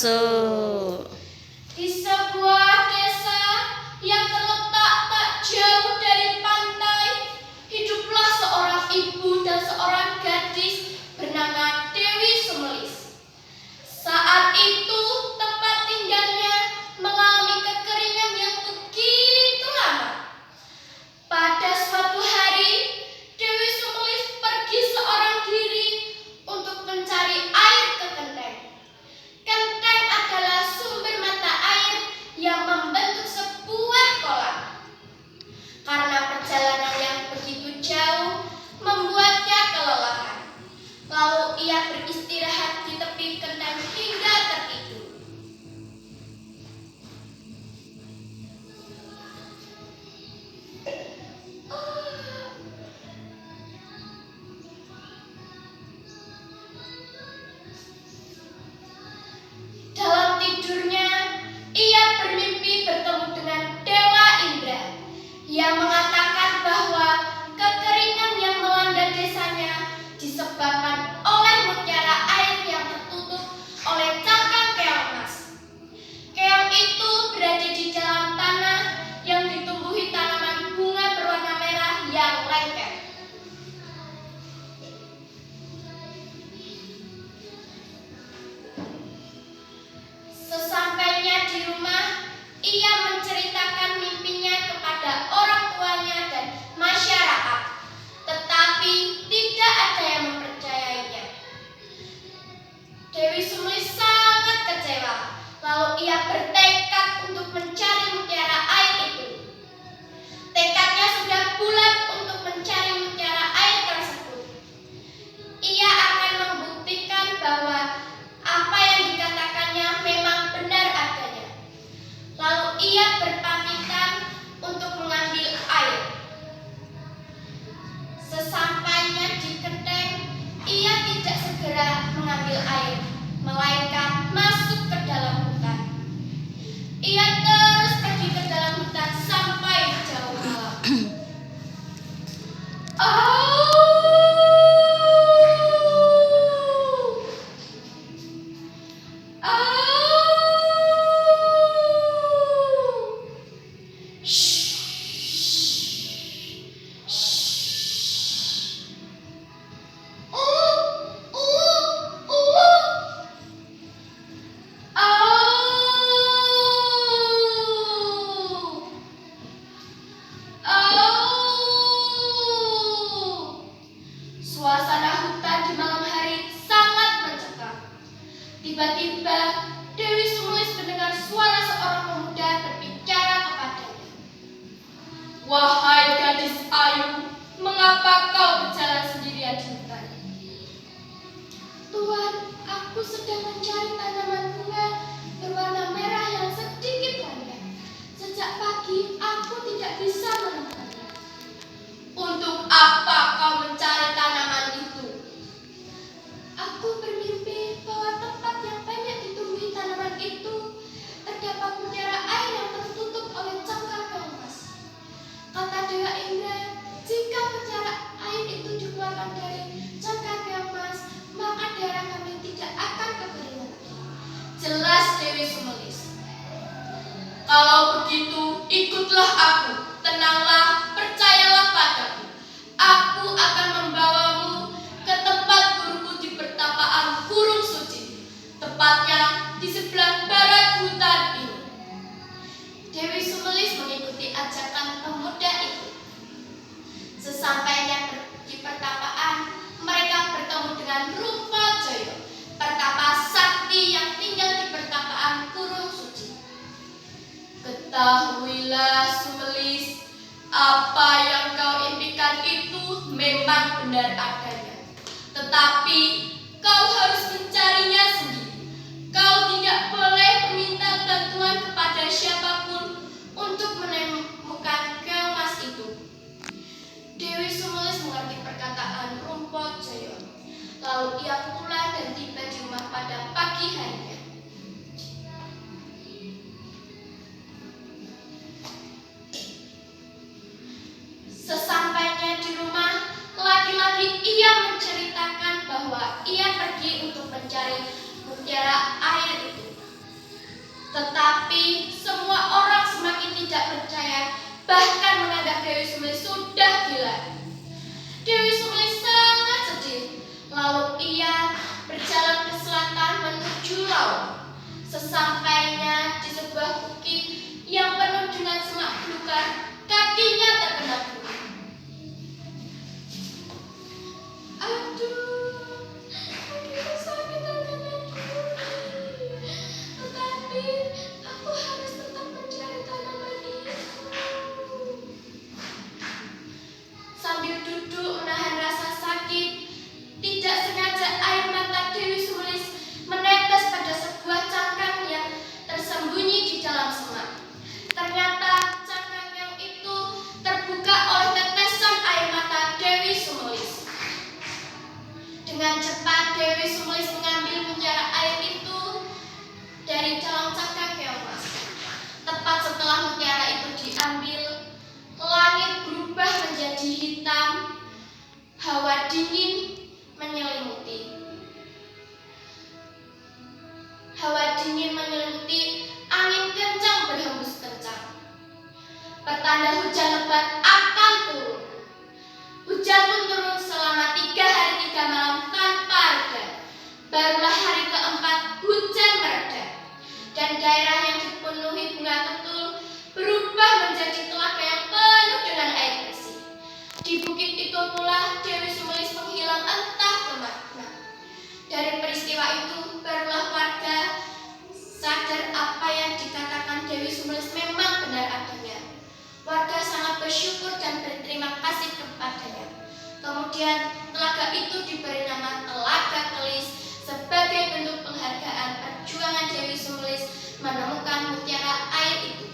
masuk. Di sebuah desa yang terletak tak jauh dari pantai, hiduplah seorang ibu dan seorang gadis bernama Dewi Sumelis. Saat itu tempat tinggalnya mengalami kekeringan yang begitu lama. Pada suatu hari, Dewi Sumelis pergi seorang diri untuk mencari air ke genteng. Genteng adalah sumber mata air yang membentuk sebuah kolam. Karena perjalanan yang begitu jauh membuatnya kelelahan. Lalu ia beristirahat di tepi genteng hingga tertidur. Dalam tidurnya, ia bermimpi bertemu dengan Dewa Indra yang mengatakan bahwa kekeringan yang melanda desanya disebabkan oleh mutiara air yang tertutup oleh cangkang keong emas. Keong itu berada di dalam tanah yang ditumbuhi tanaman bunga berwarna merah yang lengket. Sesampainya di rumah, ia menceritakan mimpinya kepada orang tuanya dan masyarakat, tetapi tidak ada yang mempercayainya. Dewi Sumelis sangat kecewa, lalu ia bertekad untuk mencari mutiara air itu. Tekadnya sudah bulat untuk mencari mutiara air tersebut. Ia akan membuktikan bahwa apa yang dikatakannya memang benar adanya. Lalu ia berpamitan untuk mengambil air. Sesampainya di genteng, ia tidak segera mengambil air, melainkan masuk ke dalam hutan. Ia terus pergi ke dalam hutan sampai jauh malam. Suasana hutan di malam hari sangat mencekam. Tiba-tiba Dewi Sumelis mendengar suara seorang pemuda berbicara kepadanya. "Wahai gadis ayu, mengapa kau berjalan sendirian di hutan?" "Tuan, aku sedang mencari tanaman bunga berwarna merah yang sedikit lengket. Sejak pagi aku tidak bisa menemukannya." "Untuk apa kau mencari tanaman itu?" "Aku bermimpi bahwa tempat yang banyak ditumbuhi tanaman itu terdapat mutiara air yang tertutup oleh cangkang keong emas. Kata Dewa Indra, jika mutiara air itu dikeluarkan dari cangkang keong emas, maka daerah kami tidak akan kekeringan lagi." "Jelas, Dewi Sumelis. Kalau begitu, ikutlah aku. Tenanglah, percayalah padaku. Aku akan membawamu ke tempat guruku di pertapaan Kurung Suci, tepatnya di sebelah barat hutan ini." Dewi Sumelis mengikuti ajakan pemuda itu. Sesampainya di pertapaan, mereka bertemu dengan Rumpajaya, pertapa sakti yang tinggal di pertapaan Kurung Suci. "Ketahuilah, Sumelis, apa yang kau impikan itu memang benar adanya. Tetapi kau harus mencarinya sendiri. Kau tidak boleh meminta bantuan kepada siapapun untuk menemukan keong emas itu." Dewi Sumelis mengerti perkataan Rumpajaya. Lalu ia pulang dan tiba di rumah pada pagi harinya. Sesampainya di rumah, lagi-lagi ia menceritakan bahwa ia pergi untuk mencari mutiara air itu. Tetapi semua orang semakin tidak percaya, bahkan menganggap Dewi Sumlis sudah gila. Dewi Sumlis sangat sedih. Lalu ia berjalan ke selatan menuju laut. Sesampainya di sebuah bukit yang penuh dengan semak belukar, kakinya terkena bumi. Aduh, kakiku sakit terkena bumi. Tetapi aku harus tetap mencari tanaman itu. Sambil duduk menahan rasa sakit, tidak sengaja air mata Dewi Sumlis menetes pada sebuah cangkang yang tersembunyi di dalam semak. Ternyata cangkang yang itu terbuka oleh tetesan air mata Dewi Sumlis. Dengan cepat Dewi Sumlis mengambil mutiara air itu dari dalam cangkang keong. Tepat setelah mutiara itu diambil, langit berubah menjadi hitam, hawa dingin menyelimuti. Hawa dingin menyelimuti, angin kencang berhembus kencang. Pertanda hujan lebat akan turun. Hujan pun turun selama 3 hari 3 malam tanpa reda. Barulah hari keempat hujan mereda, dan daerah yang dipenuhi bunga ketul berubah menjadi telaga yang penuh dengan air bersih. Di bukit itu pula Dewi Sumlis menghilang entah kemana. Dari peristiwa itu barulah warga sadar apa yang dikatakan Dewi Sumlis memang benar adanya. Warga sangat bersyukur dan berterima kasih kepadanya. Kemudian telaga itu diberi nama Telaga Kelis sebagai bentuk penghargaan perjuangan Dewi Sumlis menemukan mutiara air itu.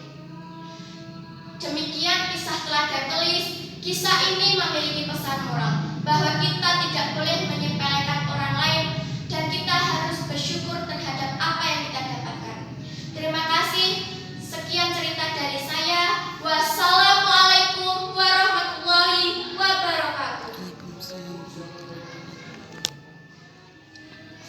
Demikian kisah Telaga Kelis. Kisah ini memiliki pesan moral bahwa kita tidak boleh menyepelekan orang lain dan kita harus bersyukur terhadap apa yang kita dapatkan. Terima kasih. Sekian cerita dari saya. Wassalam.